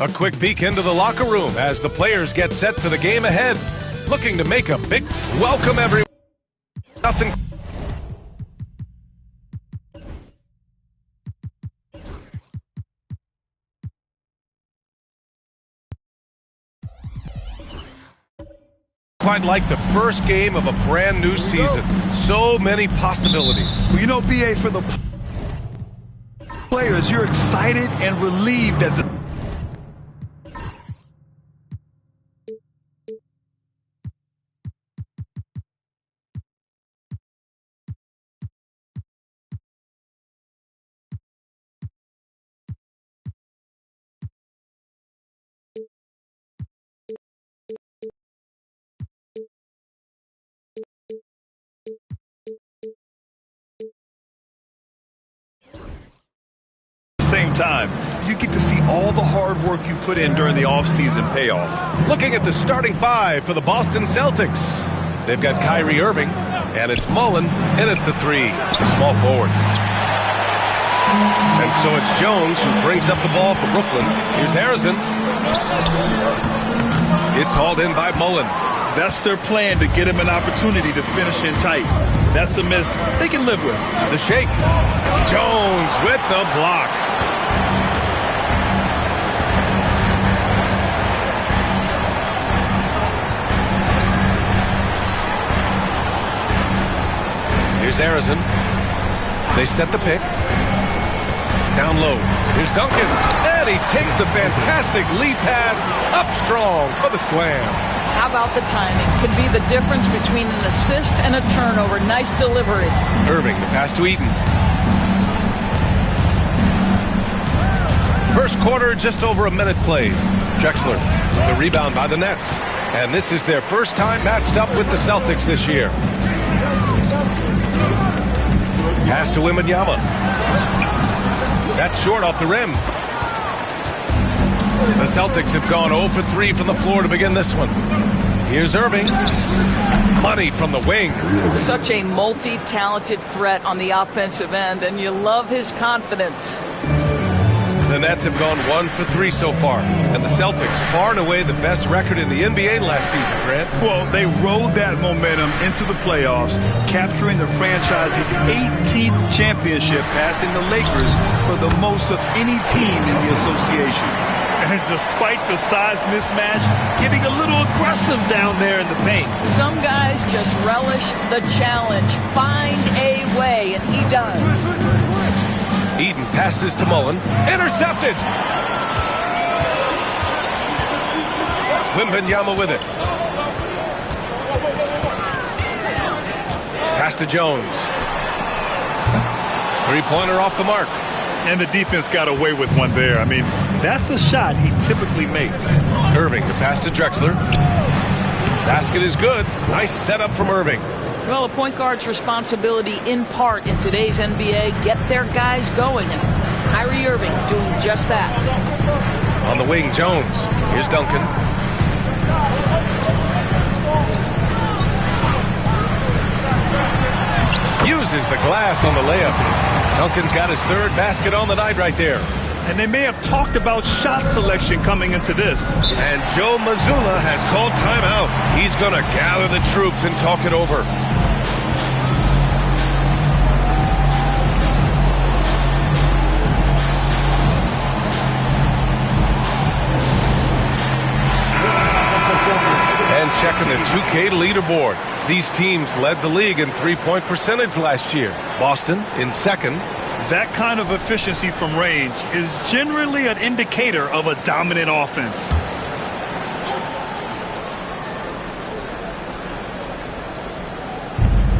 A quick peek into the locker room as the players get set for the game ahead. Looking to make a big welcome, everyone. Nothing. Quite like the first game of a brand new season. So many possibilities. Well, you know, BA, for the players, you're excited and relieved at the time. You get to see all the hard work you put in during the offseason pay off. Looking at the starting five for the Boston Celtics. They've got Kyrie Irving, and it's Mullen in at the 3, the small forward. And so it's Jones who brings up the ball for Brooklyn. Here's Harrison. It's hauled in by Mullen. That's their plan, to get him an opportunity to finish in tight. That's a miss they can live with. The shake. Jones with the block. Here's Harrison. They set the pick. Down low. Here's Duncan. And he takes the fantastic lead pass up strong for the slam. How about the timing? Could be the difference between an assist and a turnover. Nice delivery. Irving, the pass to Eaton. First quarter, just over a minute played. Drexler, the rebound by the Nets. And this is their first time matched up with the Celtics this year. Pass to Wembanyama. That's short off the rim. The Celtics have gone 0 for 3 from the floor to begin this one. Here's Irving. Money from the wing. Such a multi-talented threat on the offensive end, and you love his confidence. The Nets have gone 1 for 3 so far, and the Celtics far and away the best record in the NBA last season, Grant. Well, they rode that momentum into the playoffs, capturing the franchise's 18th championship, passing the Lakers for the most of any team in the association. And despite the size mismatch, getting a little aggressive down there in the paint. Some guys just relish the challenge. Find a way, and he does. Eden passes to Mullen. Intercepted! Wembanyama with it. Pass to Jones. Three-pointer off the mark. And the defense got away with one there. I mean, that's a shot he typically makes. Irving, the pass to Drexler. Basket is good. Nice setup from Irving. Well, a point guard's responsibility in part in today's NBA, get their guys going. And Kyrie Irving doing just that. On the wing, Jones. Here's Duncan. Uses the glass on the layup. Duncan's got his third basket on the night right there. And they may have talked about shot selection coming into this. And Joe Mazzulla has called timeout. He's going to gather the troops and talk it over. And checking the 2K leaderboard. These teams led the league in three-point percentage last year. Boston in second. That kind of efficiency from range is generally an indicator of a dominant offense.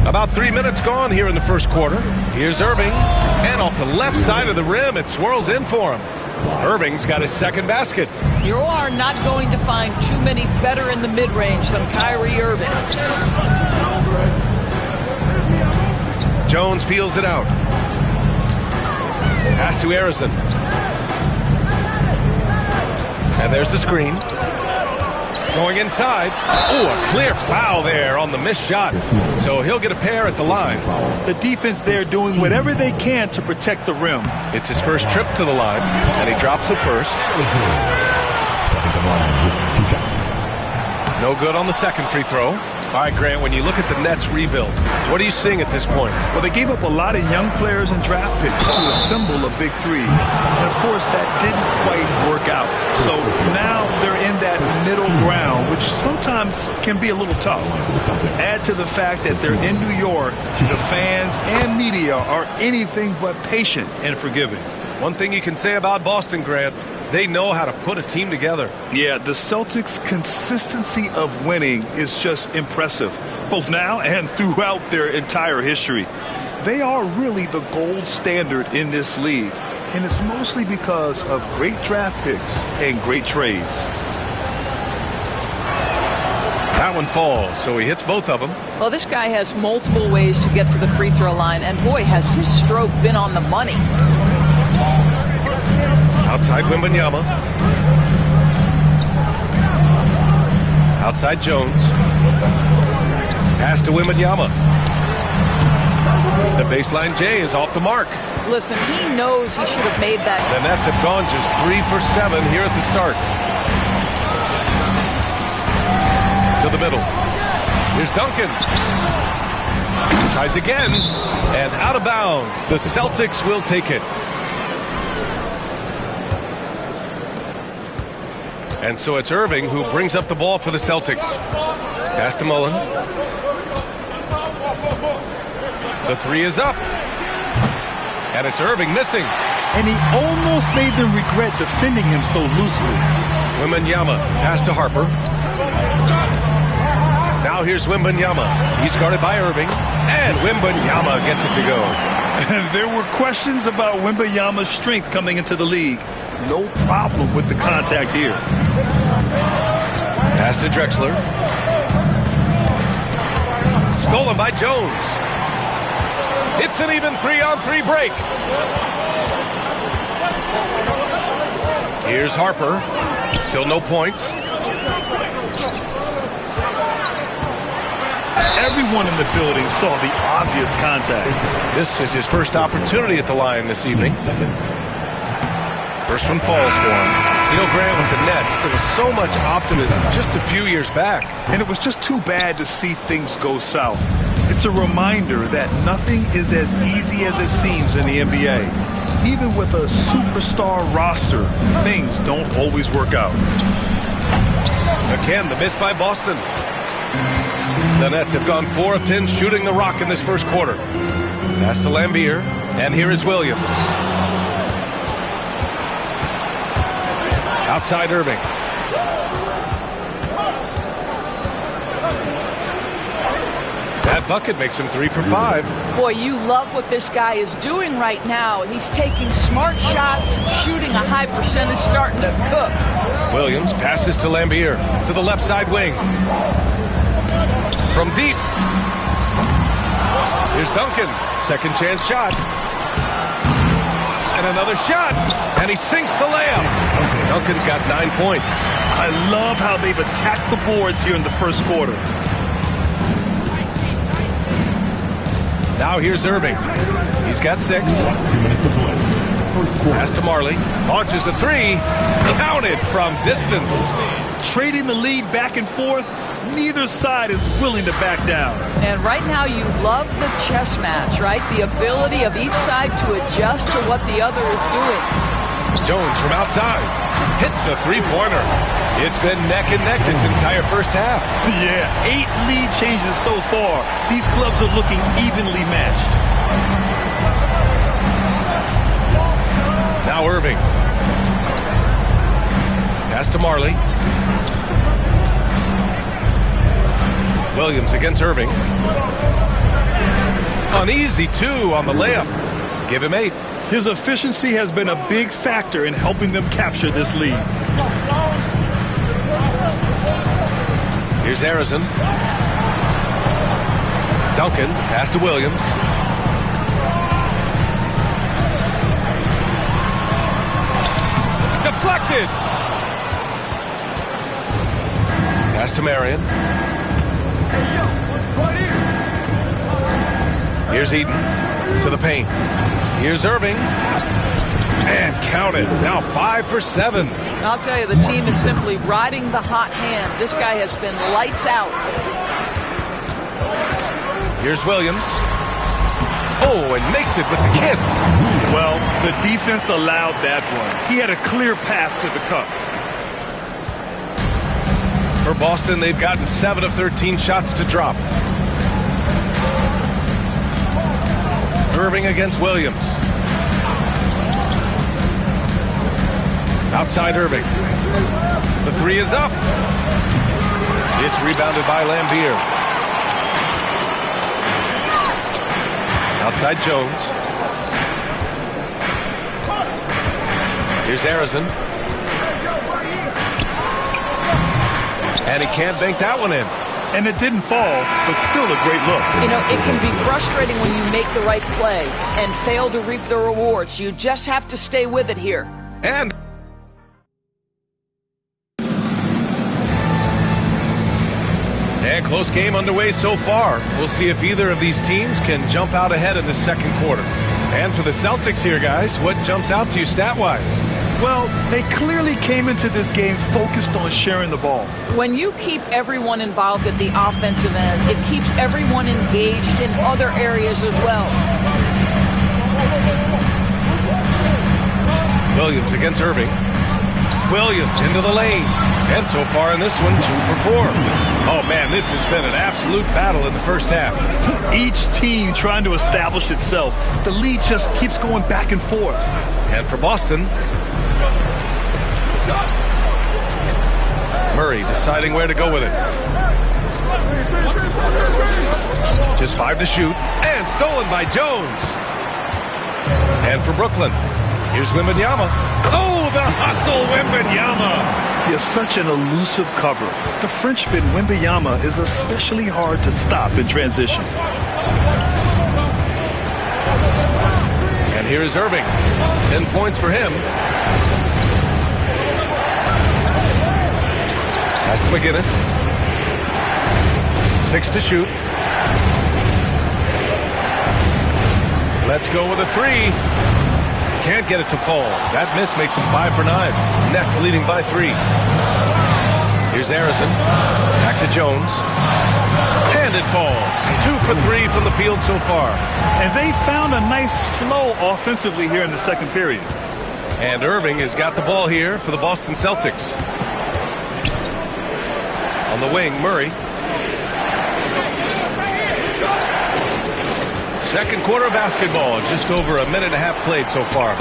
About 3 minutes gone here in the first quarter. Here's Irving. And off the left side of the rim, it swirls in for him. Irving's got his second basket. You are not going to find too many better in the mid-range than Kyrie Irving. Jones feels it out. Pass to Harrison. And there's the screen. Going inside. Oh, a clear foul there on the missed shot. So he'll get a pair at the line. The defense there doing whatever they can to protect the rim. It's his first trip to the line, and he drops it first. No good on the second free throw. All right, Grant, when you look at the Nets rebuild, what are you seeing at this point? Well, they gave up a lot of young players and draft picks to assemble a big three. And, of course, that didn't quite work out. So now they're in that middle ground, which sometimes can be a little tough. Add to the fact that they're in New York, the fans and media are anything but patient and forgiving. One thing you can say about Boston, Grant, they know how to put a team together. Yeah, the Celtics' consistency of winning is just impressive, both now and throughout their entire history. They are really the gold standard in this league, and it's mostly because of great draft picks and great trades. That one falls, so he hits both of them. Well, this guy has multiple ways to get to the free throw line, and boy, has his stroke been on the money. Outside Wembanyama. Outside Jones. Pass to Wembanyama. The baseline J is off the mark. Listen, he knows he should have made that. The Nets have gone just 3 for 7 here at the start. To the middle. Here's Duncan. Tries again. And out of bounds. The Celtics will take it. And so it's Irving who brings up the ball for the Celtics. Pass to Mullen. The three is up. And it's Irving missing. And he almost made them regret defending him so loosely. Wembanyama, pass to Harper. Now here's Wembanyama. He's guarded by Irving. And Wembanyama gets it to go. There were questions about Wembanyama's strength coming into the league. No problem with the contact here. Pass to Drexler. Stolen by Jones. It's an even 3-on-3 break. Here's Harper. Still no points. Everyone in the building saw the obvious contact. This is his first opportunity at the line this evening. First one falls for him. You know, Grant, with the Nets, there was so much optimism just a few years back. And it was just too bad to see things go south. It's a reminder that nothing is as easy as it seems in the NBA. Even with a superstar roster, things don't always work out. Again, the miss by Boston. The Nets have gone 4 of 10 shooting the rock in this first quarter. Pass to Lambier, and here is Williams. Outside Irving. That bucket makes him 3 for 5. Boy, you love what this guy is doing right now. He's taking smart shots, shooting a high percentage, starting to cook. Williams passes to Lambier to the left side wing. From deep. Here's Duncan. Second chance shot. And another shot. And he sinks the layup. Duncan's got 9 points. I love how they've attacked the boards here in the first quarter. Now here's Irving. He's got 6. Pass to Marley. Launches the 3. Counted from distance. Trading the lead back and forth. Neither side is willing to back down. And right now you love the chess match, right? The ability of each side to adjust to what the other is doing. Jones from outside. Hits a three-pointer. It's been neck and neck this entire first half. Yeah, 8 lead changes so far. These clubs are looking evenly matched. Now Irving. Pass to Marley. Williams against Irving. An easy 2 on the layup. Give him 8. His efficiency has been a big factor in helping them capture this lead. Here's Harrison. Duncan, pass to Williams. Deflected. Pass to Marion. Here's Eaton to the paint. Here's Irving. And counted. Now 5 for 7. I'll tell you, the team is simply riding the hot hand. This guy has been lights out. Here's Williams. Oh, and makes it with the kiss. Well, the defense allowed that one. He had a clear path to the cup. For Boston, they've gotten 7 of 13 shots to drop. Irving against Williams. Outside Irving. The 3 is up. It's rebounded by Lambier. Outside Jones. Here's Harrison. And he can't bank that one in. And it didn't fall, but still a great look. You know, it can be frustrating when you make the right play and fail to reap the rewards. You just have to stay with it here. And close game underway so far. We'll see if either of these teams can jump out ahead in the second quarter. And for the Celtics here, guys, what jumps out to you stat-wise? Well, they clearly came into this game focused on sharing the ball. When you keep everyone involved at the offensive end, it keeps everyone engaged in other areas as well. Williams against Irving. Williams into the lane. And so far in this one, 2 for 4. Oh, man, this has been an absolute battle in the first half. Each team trying to establish itself. The lead just keeps going back and forth. And for Boston, Murray deciding where to go with it. Just 5 to shoot. And stolen by Jones. And for Brooklyn, here's Wembanyama. Oh, the hustle, Wembanyama. He is such an elusive cover. The Frenchman, Wembanyama, is especially hard to stop in transition. And here is Irving. 10 points for him. Pass to McGinnis. 6 to shoot. Let's go with a 3. Can't get it to fall. That miss makes him 5 for 9. Nets leading by 3. Here's Harrison. Back to Jones. And it falls. 2 for 3 from the field so far. And they found a nice flow offensively here in the second period. And Irving has got the ball here for the Boston Celtics. On the wing, Murray. Second quarter basketball, just over a minute and a half played so far.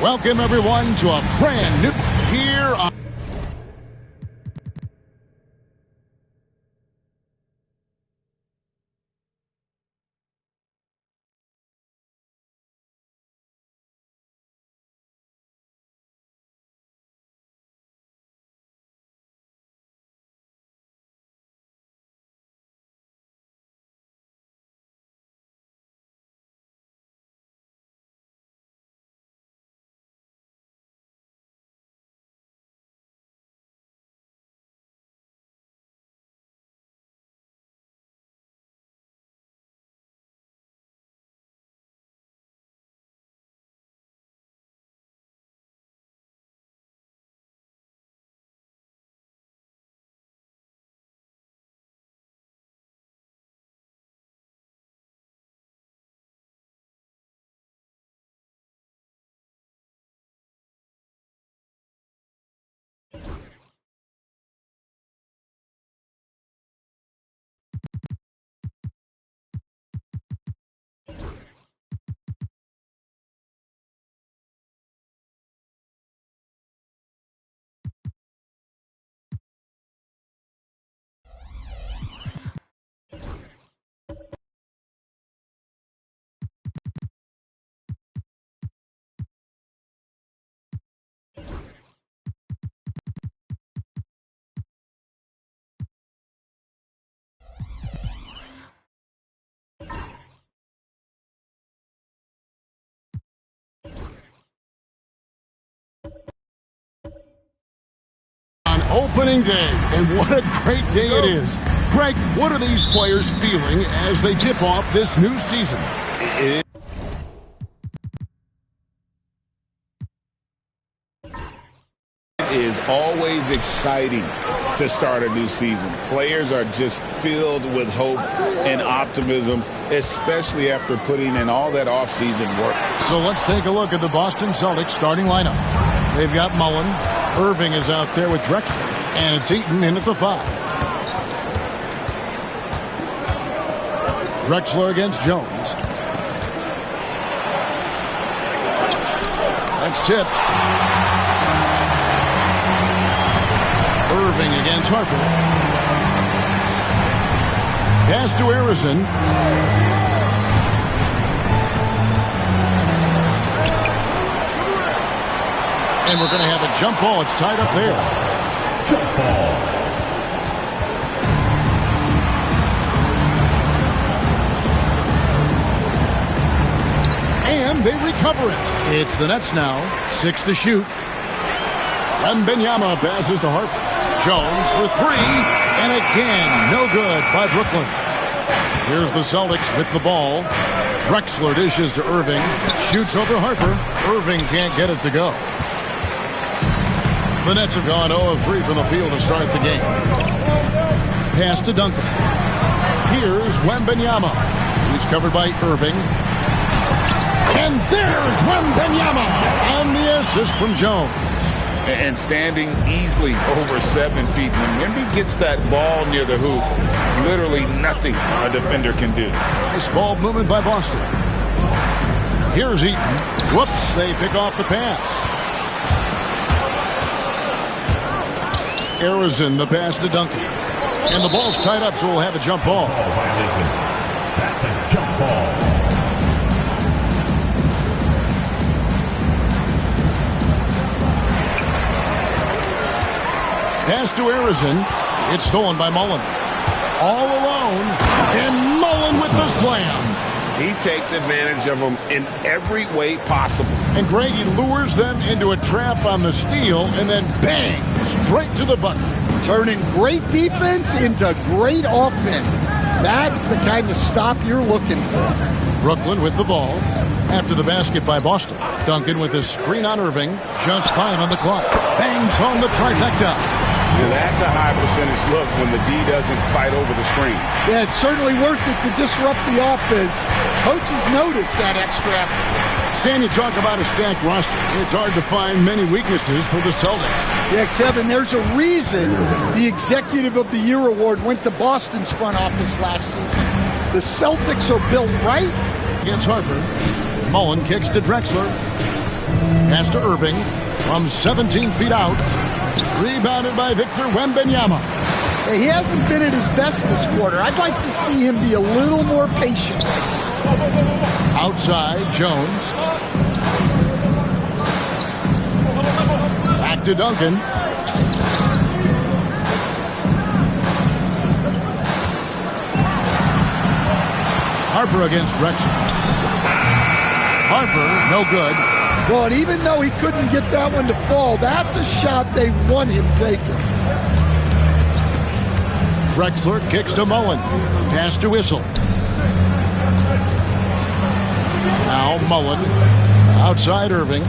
Welcome, everyone, to a brand new here on opening day, and what a great day it is. Greg, what are these players feeling as they tip off this new season? It is always exciting to start a new season. Players are just filled with hope and optimism, especially after putting in all that offseason work. So let's take a look at the Boston Celtics starting lineup. They've got Mullen. Irving is out there with Drexler, and it's Eaton in at the 5. Drexler against Jones. That's tipped. Irving against Harper. Pass to Harrison. And we're going to have a jump ball. It's tied up there. Jump ball. And they recover it. It's the Nets now. 6 to shoot. Wembanyama passes to Harper. Jones for 3. And again, no good by Brooklyn. Here's the Celtics with the ball. Drexler dishes to Irving. Shoots over Harper. Irving can't get it to go. The Nets have gone 0 of 3 from the field to start the game. Pass to Duncan. Here's Wembanyama. He's covered by Irving. And there's Wembanyama on the assist from Jones. And standing easily over 7 feet. When he gets that ball near the hoop, literally nothing a defender can do. Nice ball movement by Boston. Here's Eaton. Whoops, they pick off the pass. Harrison, the pass to Duncan. And the ball's tied up, so we'll have a jump ball. That's a jump ball. Pass to Harrison. It's stolen by Mullen. All alone. And Mullen with the slam. He takes advantage of them in every way possible. And Greg, he lures them into a trap on the steal, and then bang, straight to the bucket. Turning great defense into great offense. That's the kind of stop you're looking for. Brooklyn with the ball. After the basket by Boston. Duncan with his screen on Irving. Just 5 on the clock. Bangs home the trifecta. Now that's a high percentage look when the D doesn't fight over the screen. Yeah, it's certainly worth it to disrupt the offense. Coaches notice that extra effort. Stan, you talk about a stacked roster. It's hard to find many weaknesses for the Celtics. Yeah, Kevin, there's a reason the Executive of the Year award went to Boston's front office last season. The Celtics are built right. Against Harper. Mullen kicks to Drexler. Pass to Irving from 17 feet out. Rebounded by Victor Wembanyama. He hasn't been at his best this quarter. I'd like to see him be a little more patient. Outside, Jones. Back to Duncan. Harper against Drexler. Harper, no good. Well, and even though he couldn't get that one to fall, that's a shot they want him taking. Drexler kicks to Mullen. Pass to Whistle. Now Mullen. Outside Irving.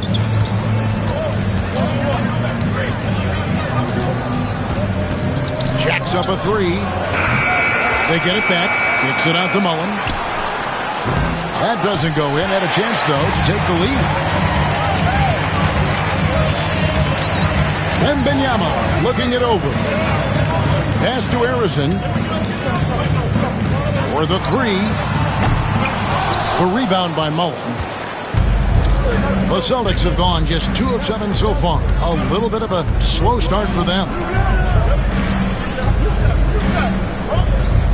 Jacks up a three. They get it back. Kicks it out to Mullen. That doesn't go in. Had a chance, though, to take the lead. Wembanyama looking it over. Pass to Harrison. For the three. The rebound by Mullen. The Celtics have gone just 2 of 7 so far. A little bit of a slow start for them.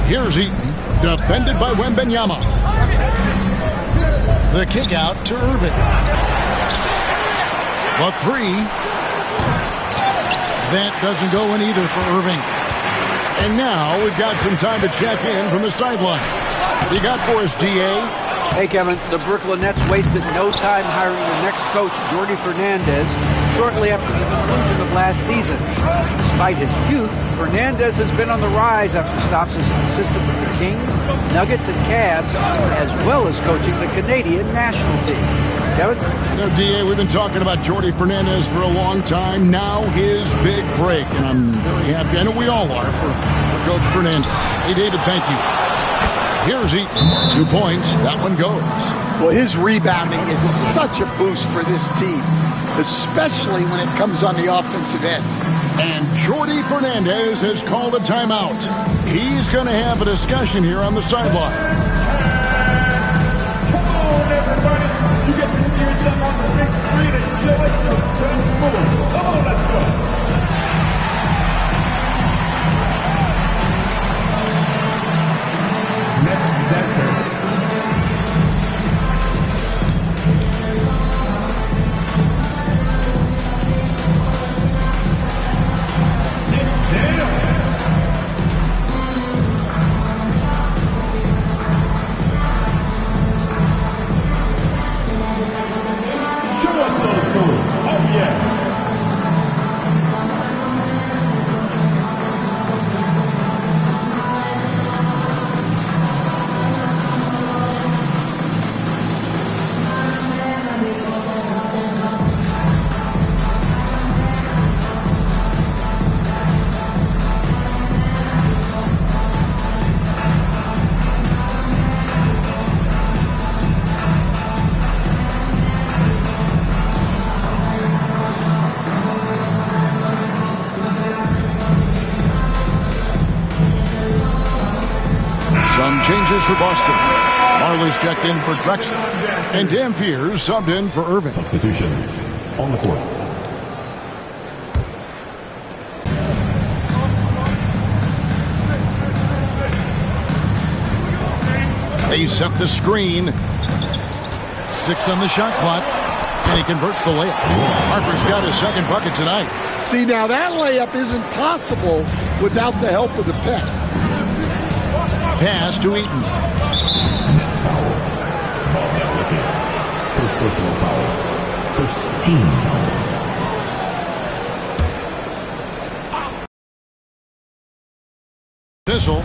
Here's Eaton. Defended by Wembanyama. The kick out to Irving. The three. That doesn't go in either for Irving. And now we've got some time to check in from the sideline. What you got for us, D.A.? Hey, Kevin, the Brooklyn Nets wasted no time hiring their next coach, Jordi Fernandez, shortly after the conclusion of last season. Despite his youth, Fernandez has been on the rise after stops as an assistant with the Kings, Nuggets, and Cavs, as well as coaching the Canadian national team. Kevin? You know, D.A., we've been talking about Jordi Fernandez for a long time. Now his big break, and I'm very happy. I know we all are for Coach Fernandez. Hey, David, thank you. Here's Eaton. 2 points. That one goes. Well, his rebounding is such a boost for this team, especially when it comes on the offensive end. And Jordi Fernandez has called a timeout. He's going to have a discussion here on the sideline. Come on, everybody. You get to see yourself on the big screen and show us your best move. Come on, let's go. Next dancer. Some changes for Boston. Marley's checked in for Drexler. And Dampier subbed in for Irving. Substitutions on the court. They set the screen. 6 on the shot clock. And he converts the layup. Harper's got his second bucket tonight. See, now that layup isn't possible without the help of the pec. Pass to Eaton. Next foul. Ball application. First personal foul. First team foul. Thistle.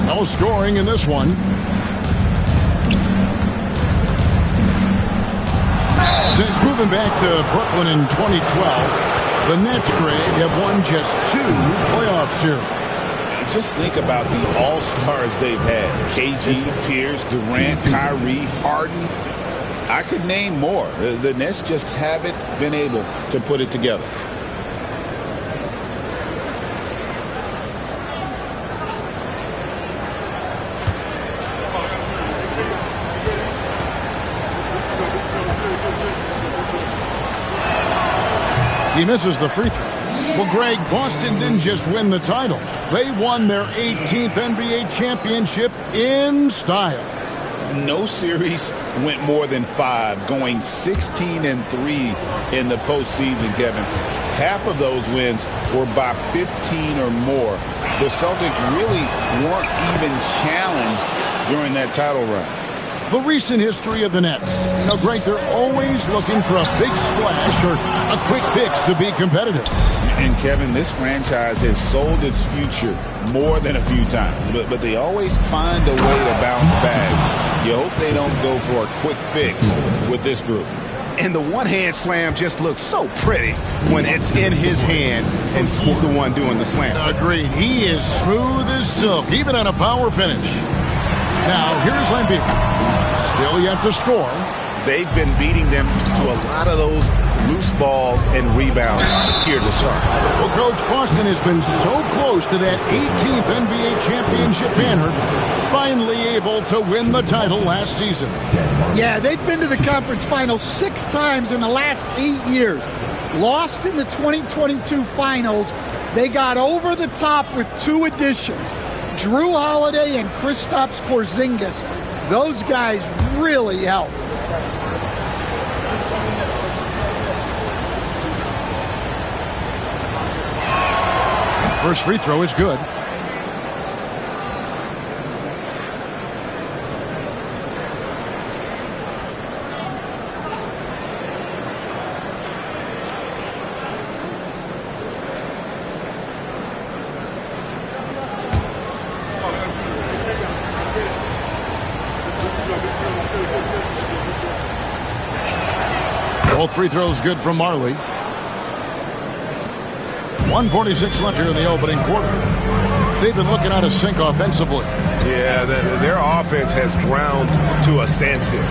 No scoring in this one. Since moving back to Brooklyn in 2012, the Nets, Greg, have won just 2 playoff series. Just think about the all-stars they've had. KG, Pierce, Durant, Kyrie, Harden. I could name more. The Nets just haven't been able to put it together. He misses the free throw. Well, Greg, Boston didn't just win the title. They won their 18th NBA championship in style. No series went more than 5, going 16-3 in the postseason, Kevin. Half of those wins were by 15 or more. The Celtics really weren't even challenged during that title run. The recent history of the Nets. Greg, they're always looking for a big splash or a quick fix to be competitive. And, Kevin, this franchise has sold its future more than a few times, but they always find a way to bounce back. You hope they don't go for a quick fix with this group. And the one-hand slam just looks so pretty when it's in his hand and he's the one doing the slam. Agreed. He is smooth as silk, even on a power finish. Now, here's Embiid. Still yet to score. They've been beating them to a lot of those loose balls and rebounds here to start. Well, Coach, Boston has been so close to that 18th NBA championship banner, finally able to win the title last season. Yeah, they've been to the conference finals 6 times in the last 8 years. Lost in the 2022 finals. They got over the top with 2 additions. Drew Holiday and Kristaps Porzingis. Those guys really helped. First free throw is good. Both free throws good from Marley. 1:46 left here in the opening quarter. They've been looking out of sync offensively. Yeah, their offense has ground to a standstill.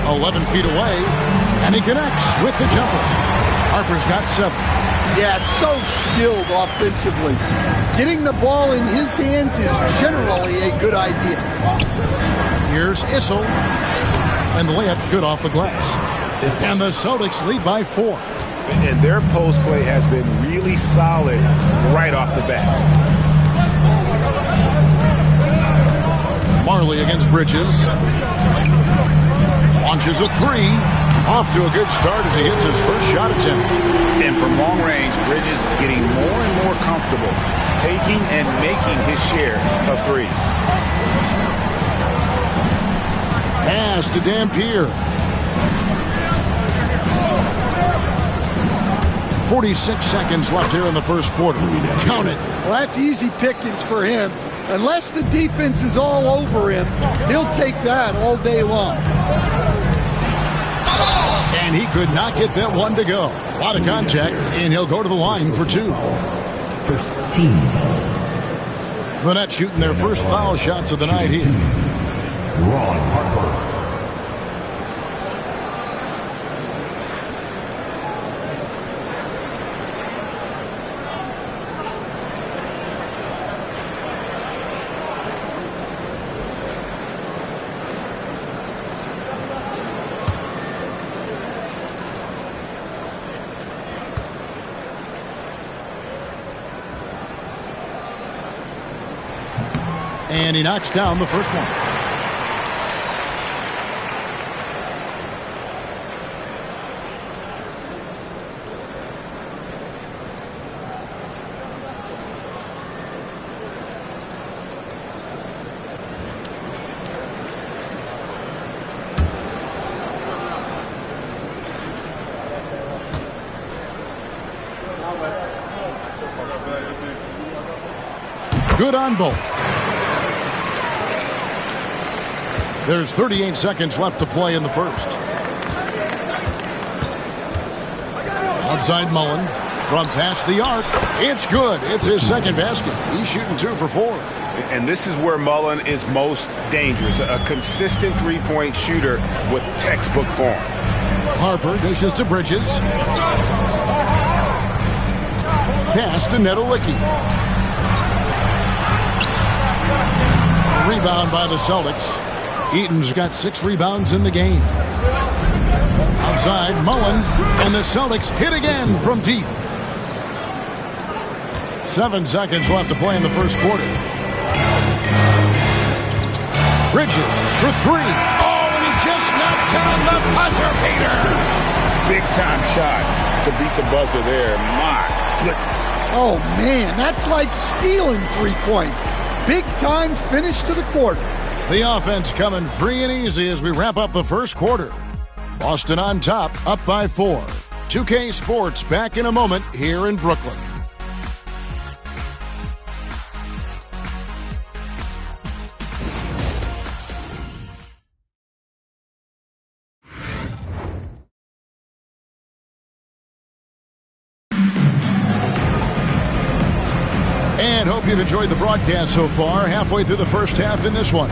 11 feet away, and he connects with the jumper. Harper's got 7. Yeah, so skilled offensively. Getting the ball in his hands is generally a good idea. Here's Issel, and the layup's good off the glass. And the Celtics lead by 4. And their post play has been really solid right off the bat. Marley against Bridges. Launches a 3. Off to a good start as he hits his first shot attempt. And from long range, Bridges getting more and more comfortable taking and making his share of threes. Pass to Dampier. 46 seconds left here in the first quarter. Count it. Well, that's easy pickings for him. Unless the defense is all over him, he'll take that all day long. And he could not get that one to go. A lot of contact, and he'll go to the line for 2. First team. The Nets shooting their first foul shots of the night here. Ron Harper. And he knocks down the first one. Good on both. There's 38 seconds left to play in the first. Outside Mullen from past the arc. It's good. It's his second basket. He's shooting 2 for 4. And this is where Mullen is most dangerous. A consistent three-point shooter with textbook form. Harper dishes to Bridges. Pass to Nedolicki. Rebound by the Celtics. Eaton's got 6 rebounds in the game. outside, Mullen, and the Celtics hit again from deep. 7 seconds left to play in the first quarter. Bridges for 3. Oh, and he just knocked down the buzzer beater. Big time shot to beat the buzzer there. My goodness. Oh, man, that's like stealing 3 points. Big time finish to the quarter. The offense coming free and easy as we wrap up the first quarter. Boston on top, up by 4. 2K Sports back in a moment here in Brooklyn. And hope you've enjoyed the broadcast so far. Halfway through the first half in this one.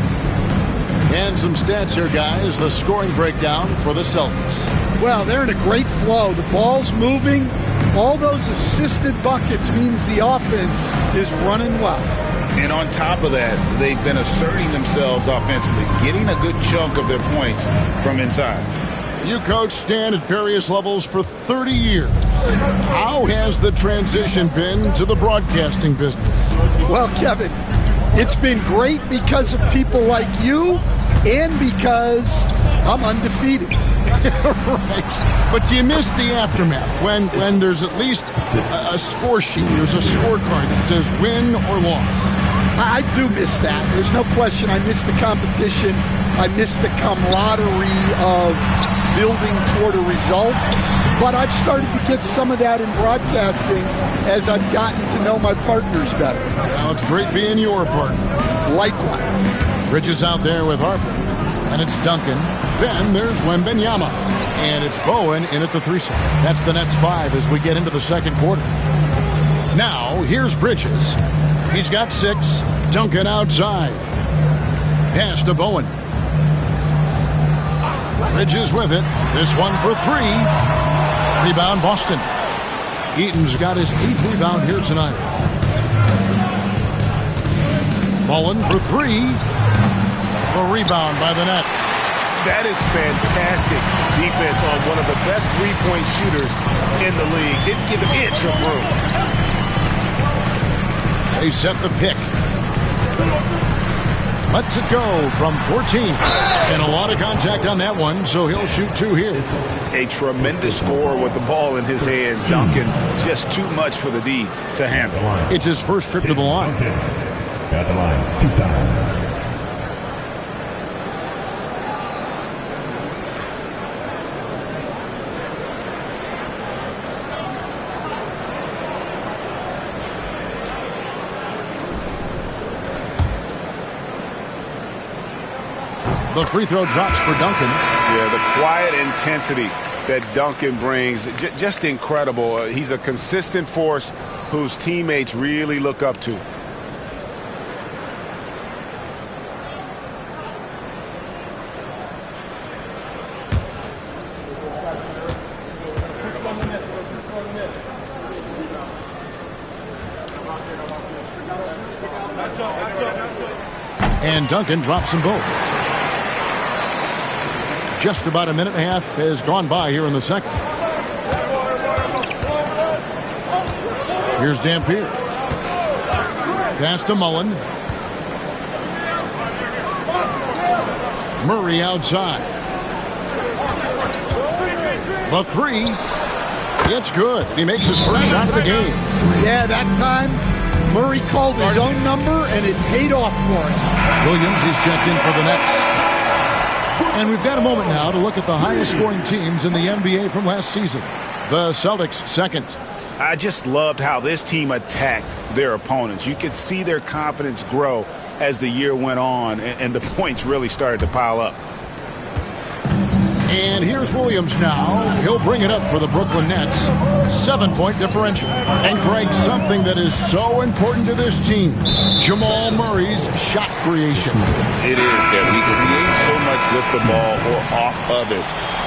And some stats here, guys. The scoring breakdown for the Celtics. Well, they're in a great flow. The ball's moving. All those assisted buckets means the offense is running well. And on top of that, they've been asserting themselves offensively, getting a good chunk of their points from inside. You coached Stan at various levels for 30 years. How has the transition been to the broadcasting business? Well, Kevin, it's been great because of people like you and because I'm undefeated. Right. But do you miss the aftermath when there's at least a score sheet, there's a scorecard that says win or loss? I do miss that. There's no question. I miss the competition. I miss the camaraderie of building toward a result. But I've started to get some of that in broadcasting as I've gotten to know my partners better. Now it's great being your partner. Likewise. Bridges out there with Harper. And it's Duncan. Then there's Wembanyama. And it's Bowen in at the 3 slot. That's the Nets 5 as we get into the second quarter. Now, here's Bridges. He's got 6. Duncan outside. Pass to Bowen. Bridges with it. This one for 3. Rebound Boston. Eaton's got his 8th rebound here tonight. Bowen for 3. The rebound by the Nets. That is fantastic defense on one of the best three-point shooters in the league. Didn't give an inch of room. They set the pick. Lets it go from 14. And a lot of contact on that one, so he'll shoot 2 here. A tremendous scorer with the ball in his hands. Duncan, just too much for the D to handle. It's his first trip to the line. At the line 2 times. The free throw drops for Duncan. Yeah, the quiet intensity that Duncan brings, just incredible. He's a consistent force whose teammates really look up to. And Duncan drops them both. Just about a minute and a half has gone by here in the second. Here's Dampier. Pass to Mullen. Murray outside. The 3. It's good. He makes his first shot of the game. Yeah, that time Murray called his own number and it paid off for him. Williams is checked in for the Nets. And we've got a moment now to look at the highest scoring teams in the NBA from last season. The Celtics second. I just loved how this team attacked their opponents. You could see their confidence grow as the year went on, and the points really started to pile up. And here's Williams now. He'll bring it up for the Brooklyn Nets. 7-point differential. And Greg, something that is so important to this team, Jamal Murray's shot creation. It is, Kevin. He creates so much with the ball or off of it.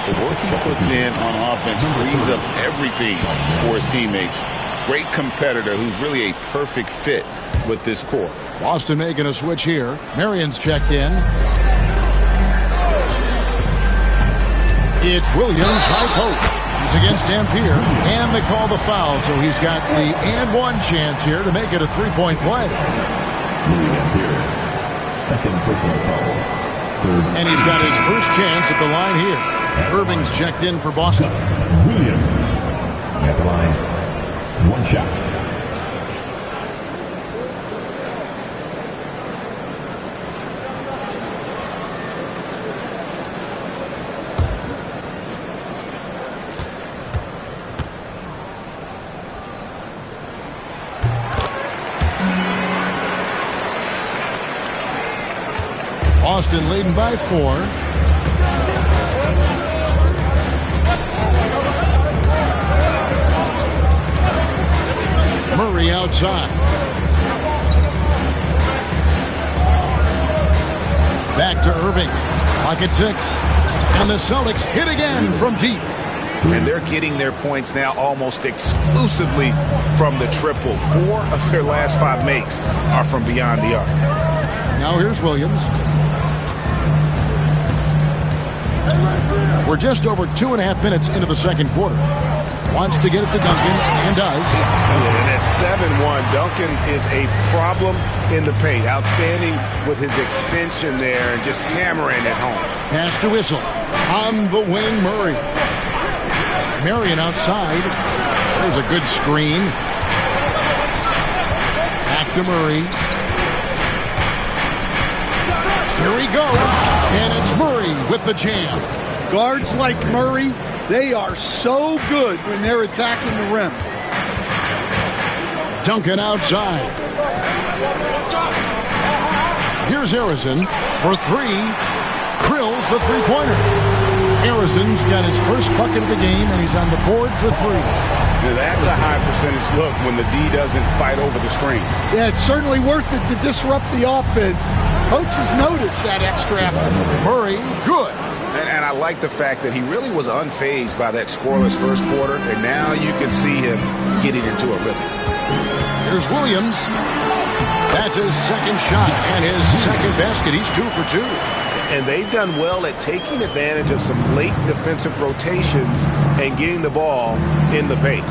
The work he puts in on offense frees up everything for his teammates. Great competitor who's really a perfect fit with this core. Boston making a switch here. Marion's checked in. It's Williams high post. He's against Dampier, and they call the foul, so he's got the and one chance here to make it a three-point play. Dampier, second personal foul. And he's got his first chance at the line here. Irving's checked in for Boston. Williams at the line. One shot. Boston leading by 4. Murray outside. Back to Irving. Pocket 6. And the Celtics hit again from deep. And they're getting their points now almost exclusively from the triple. 4 of their last 5 makes are from beyond the arc. Now here's Williams. We're just over 2.5 minutes into the second quarter. Wants to get it to Duncan, and does. And at 7-1, Duncan is a problem in the paint. Outstanding with his extension there and just hammering it home. Pass to Whistle. On the wing, Murray. Marion outside. There's a good screen. Back to Murray. Here he goes. And it's Murray with the jam. Guards like Murray, they are so good when they're attacking the rim. Duncan outside. Here's Harrison for 3. Krills the three-pointer. Harrison's got his first bucket of the game, and he's on the board for 3. Now that's a high percentage look when the D doesn't fight over the screen. Yeah, it's certainly worth it to disrupt the offense. Coaches notice that extra effort. Murray, good. And I like the fact that he really was unfazed by that scoreless first quarter, and now you can see him getting into a rhythm. Here's Williams. That's his second shot and his second basket. He's 2 for 2. And they've done well at taking advantage of some late defensive rotations and getting the ball in the paint.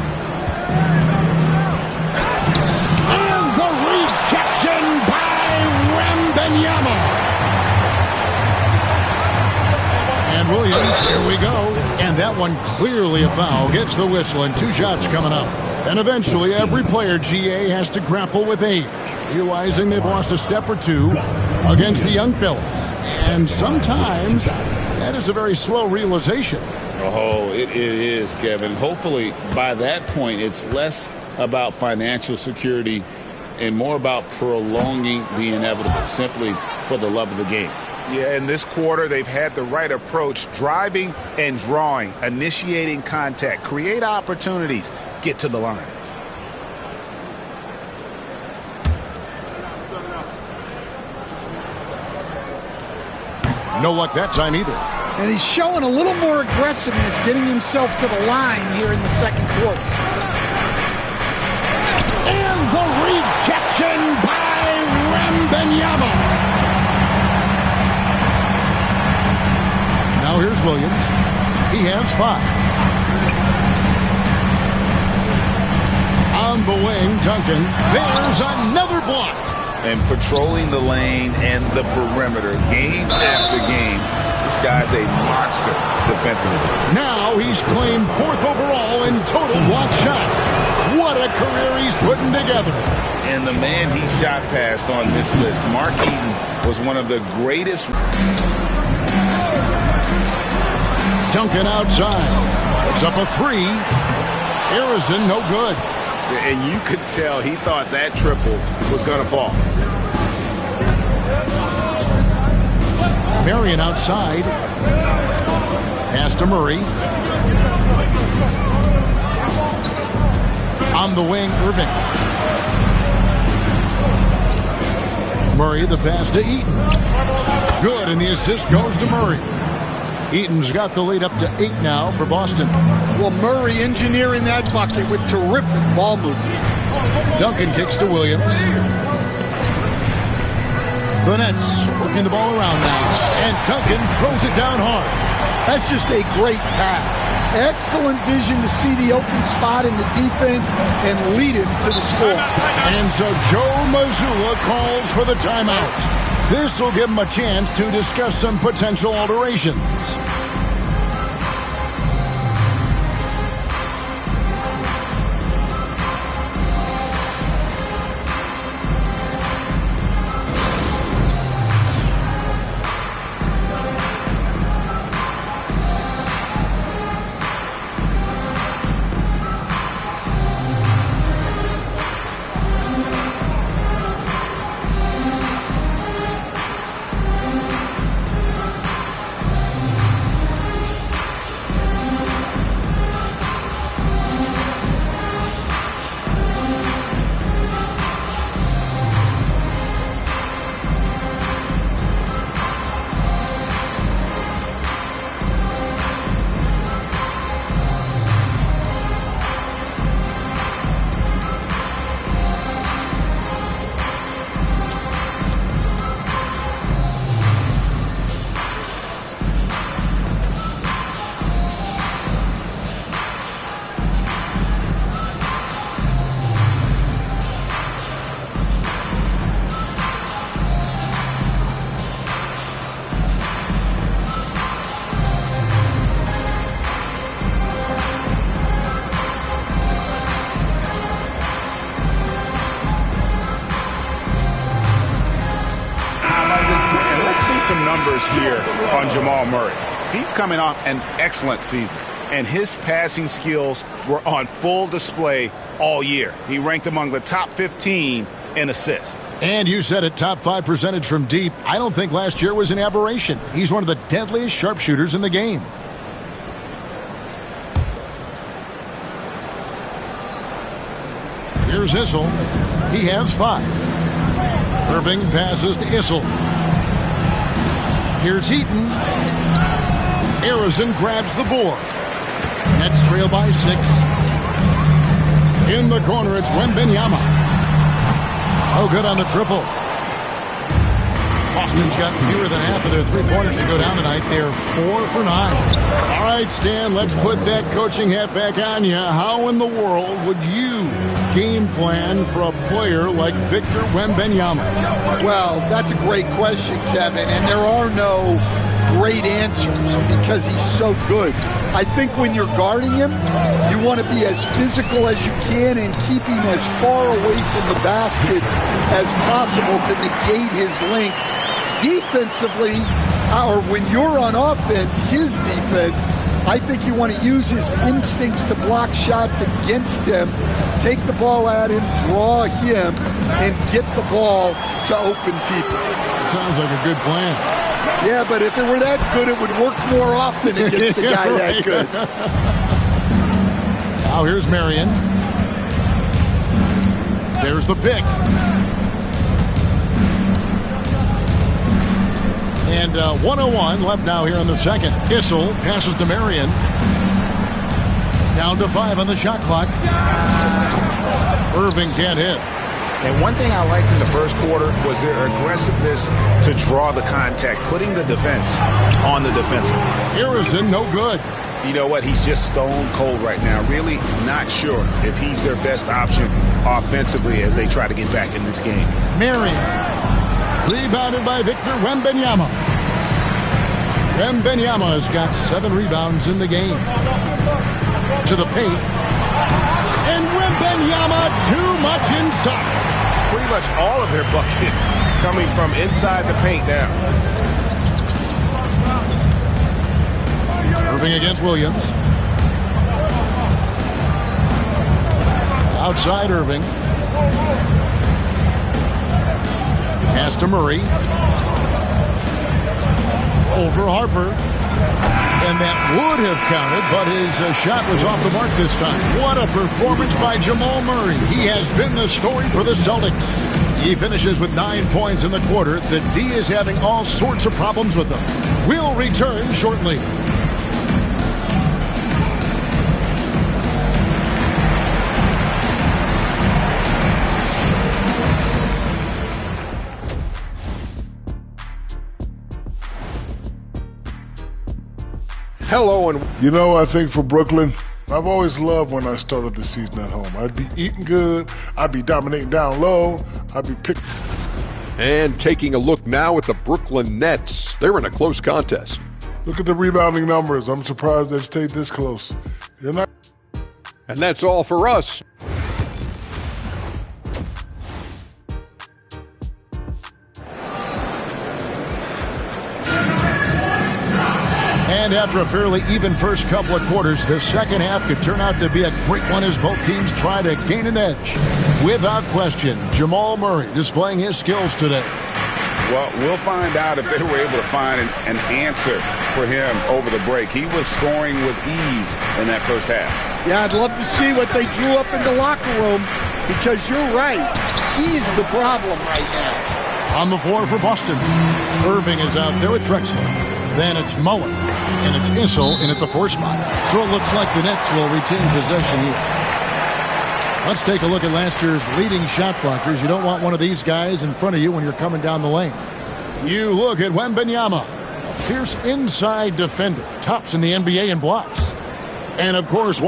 And the rejection by Wembanyama. And Williams, here we go. And that one clearly a foul. Gets the whistle, and 2 shots coming up. And eventually every player, GA, has to grapple with age, realizing they've lost a step or 2 against the young fellas. And sometimes that is a very slow realization. Oh, it is, Kevin. Hopefully by that point it's less about financial security and more about prolonging the inevitable, simply for the love of the game. Yeah, in this quarter, they've had the right approach, driving and drawing, initiating contact, create opportunities, get to the line. No luck that time either. And he's showing a little more aggressiveness getting himself to the line here in the second quarter. And the rejection by Wembanyama. Now here's Williams. He has 5. On the wing, Duncan. There's another block. And patrolling the lane and the perimeter game after game, this guy's a monster defensively. Now he's claimed 4th overall in total block shots. What a career he's putting together. And the man he shot past on this list, Mark Eaton, was one of the greatest. Duncan outside. It's up a 3. Harrison, no good. And you could tell he thought that triple was going to fall. Marion outside. Pass to Murray. On the wing, Irving. Murray, the pass to Eaton. Good, and the assist goes to Murray. Eaton's got the lead up to 8 now for Boston. Well, Murray engineering that bucket with terrific ball movement. Duncan kicks to Williams. The Nets working the ball around now. And Duncan throws it down hard. That's just a great pass. Excellent vision to see the open spot in the defense and lead him to the score. And so Joe Mazzulla calls for the timeout. This will give him a chance to discuss some potential alterations. Some numbers here on Jamal Murray. He's coming off an excellent season, and his passing skills were on full display all year. He ranked among the top 15 in assists. And you said it, top 5 percentage from deep. I don't think last year was an aberration. He's one of the deadliest sharpshooters in the game. Here's Issel. He has 5. Irving passes to Issel. Here's Eaton. Harrison grabs the board. Nets trail by 6. In the corner, it's Wembanyama. Oh, good on the triple. Boston's got fewer than half of their three-pointers to go down tonight. They're 4 for 9. All right, Stan, let's put that coaching hat back on you. How in the world would you game plan for a player like Victor Wembanyama? Well, that's a great question, Kevin, and there are no great answers because he's so good. I think when you're guarding him, you want to be as physical as you can and keep him as far away from the basket as possible to negate his length. Defensively, or when you're on offense, his defense, I think you want to use his instincts to block shots against him, take the ball at him, draw him, and get the ball to open people. Sounds like a good plan. Yeah, but if it were that good, it would work more often against a guy that good. Now here's Marion. There's the pick. And 1:01 left now here in the second. Issel passes to Marion. Down to 5 on the shot clock. Irving can't hit. And one thing I liked in the first quarter was their aggressiveness to draw the contact, putting the defense on the defensive. Harrison, no good. You know what? He's just stone cold right now. Really not sure if he's their best option offensively as they try to get back in this game. Marion. Rebounded by Victor Wembanyama. Wembanyama has got 7 rebounds in the game. To the paint. And Wembanyama too much inside. Pretty much all of their buckets coming from inside the paint now. Irving against Williams. Outside Irving. Pass to Murray. Over Harper. And that would have counted, but his shot was off the mark this time. What a performance by Jamal Murray. He has been the story for the Celtics. He finishes with 9 points in the quarter. The D is having all sorts of problems with them. We'll return shortly. Hello and you know, I think for Brooklyn, I've always loved when I started the season at home. I'd be eating good, I'd be dominating down low, I'd be picking. And taking a look now at the Brooklyn Nets. They're in a close contest. Look at the rebounding numbers. I'm surprised they've stayed this close. They're not. And that's all for us. And after a fairly even first couple of quarters, the second half could turn out to be a great one as both teams try to gain an edge. Without question, Jamal Murray displaying his skills today. Well, we'll find out if they were able to find an answer for him over the break. He was scoring with ease in that first half. Yeah, I'd love to see what they drew up in the locker room because you're right. He's the problem right now. On the floor for Boston, Irving is out there with Drexler. Then it's Mullen, and it's Issel in at the 4 spot. So it looks like the Nets will retain possession here. Let's take a look at last year's leading shot blockers. You don't want one of these guys in front of you when you're coming down the lane. You look at Wembanyama, a fierce inside defender, tops in the NBA in blocks. And, of course,